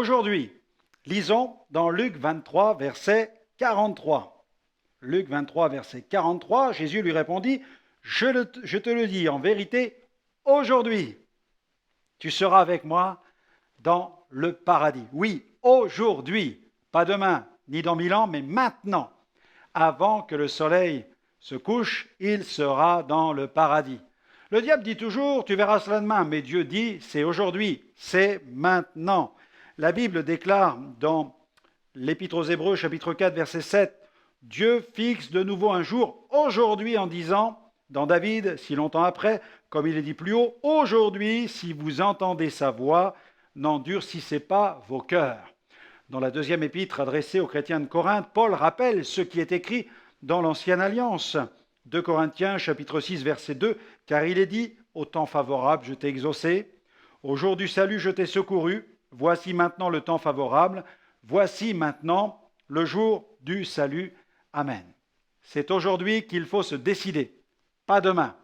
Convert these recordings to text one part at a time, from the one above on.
Aujourd'hui, lisons dans Luc 23, verset 43. Luc 23, verset 43, Jésus lui répondit, je te le dis en vérité, aujourd'hui, tu seras avec moi dans le paradis. Oui, aujourd'hui, pas demain, ni dans 1000 ans, mais maintenant. Avant que le soleil se couche, il sera dans le paradis. Le diable dit toujours, tu verras cela demain, mais Dieu dit, c'est aujourd'hui, c'est maintenant. La Bible déclare dans l'Épître aux Hébreux, chapitre 4, verset 7, Dieu fixe de nouveau un jour, aujourd'hui, en disant, dans David, si longtemps après, comme il est dit plus haut, aujourd'hui, si vous entendez sa voix, n'endurcissez pas vos cœurs. Dans la deuxième épître adressée aux chrétiens de Corinthe, Paul rappelle ce qui est écrit dans l'Ancienne Alliance. 2 Corinthiens, chapitre 6, verset 2, car il est dit, au temps favorable, je t'ai exaucé, au jour du salut, je t'ai secouru, voici maintenant le temps favorable, voici maintenant le jour du salut. Amen. C'est aujourd'hui qu'il faut se décider, pas demain.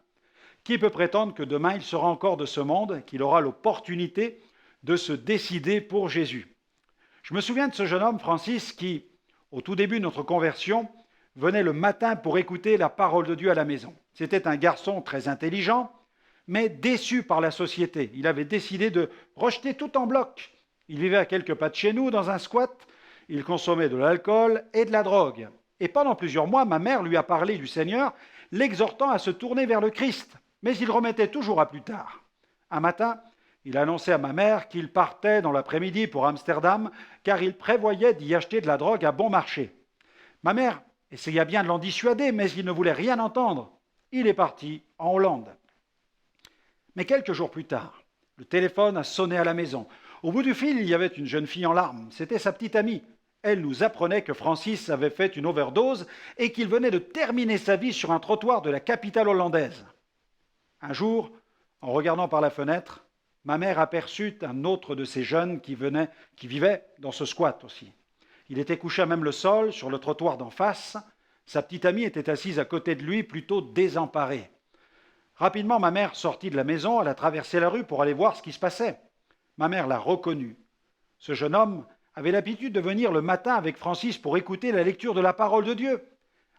Qui peut prétendre que demain il sera encore de ce monde, qu'il aura l'opportunité de se décider pour Jésus? Je me souviens de ce jeune homme, Francis, qui, au tout début de notre conversion, venait le matin pour écouter la parole de Dieu à la maison. C'était un garçon très intelligent, mais déçu par la société. Il avait décidé de rejeter tout en bloc. Il vivait à quelques pas de chez nous, dans un squat. Il consommait de l'alcool et de la drogue. Et pendant plusieurs mois, ma mère lui a parlé du Seigneur, l'exhortant à se tourner vers le Christ. Mais il remettait toujours à plus tard. Un matin, il a annoncé à ma mère qu'il partait dans l'après-midi pour Amsterdam, car il prévoyait d'y acheter de la drogue à bon marché. Ma mère essaya bien de l'en dissuader, mais il ne voulait rien entendre. Il est parti en Hollande. Mais quelques jours plus tard, le téléphone a sonné à la maison. Au bout du fil, il y avait une jeune fille en larmes. C'était sa petite amie. Elle nous apprenait que Francis avait fait une overdose et qu'il venait de terminer sa vie sur un trottoir de la capitale hollandaise. Un jour, en regardant par la fenêtre, ma mère aperçut un autre de ces jeunes qui vivait dans ce squat aussi. Il était couché à même le sol, sur le trottoir d'en face. Sa petite amie était assise à côté de lui, plutôt désemparée. Rapidement, ma mère sortit de la maison, elle a traversé la rue pour aller voir ce qui se passait. Ma mère l'a reconnu. Ce jeune homme avait l'habitude de venir le matin avec Francis pour écouter la lecture de la parole de Dieu.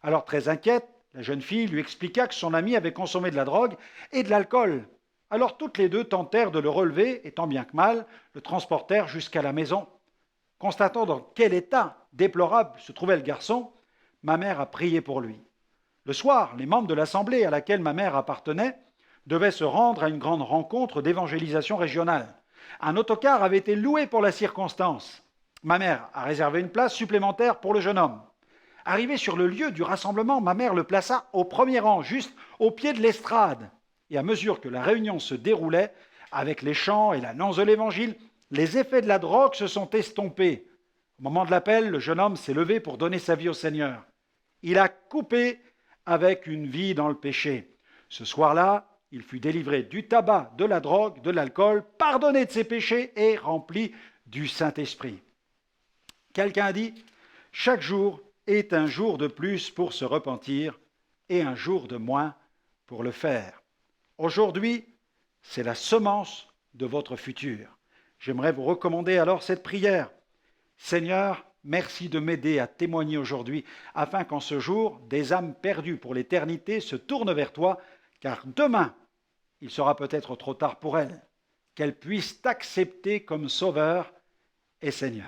Alors, très inquiète, la jeune fille lui expliqua que son ami avait consommé de la drogue et de l'alcool. Alors, toutes les deux tentèrent de le relever et tant bien que mal, le transportèrent jusqu'à la maison. Constatant dans quel état déplorable se trouvait le garçon, ma mère a prié pour lui. Le soir, les membres de l'assemblée à laquelle ma mère appartenait devaient se rendre à une grande rencontre d'évangélisation régionale. Un autocar avait été loué pour la circonstance. Ma mère a réservé une place supplémentaire pour le jeune homme. Arrivé sur le lieu du rassemblement, ma mère le plaça au premier rang, juste au pied de l'estrade. Et à mesure que la réunion se déroulait, avec les chants et l'annonce de l'évangile, les effets de la drogue se sont estompés. Au moment de l'appel, le jeune homme s'est levé pour donner sa vie au Seigneur. Il a coupé avec une vie dans le péché. Ce soir-là, il fut délivré du tabac, de la drogue, de l'alcool, pardonné de ses péchés et rempli du Saint-Esprit. Quelqu'un a dit, chaque jour est un jour de plus pour se repentir et un jour de moins pour le faire. Aujourd'hui, c'est la semence de votre futur. J'aimerais vous recommander alors cette prière. Seigneur, merci de m'aider à témoigner aujourd'hui, afin qu'en ce jour, des âmes perdues pour l'éternité se tournent vers toi, car demain, il sera peut-être trop tard pour elles, qu'elles puissent t'accepter comme Sauveur et Seigneur.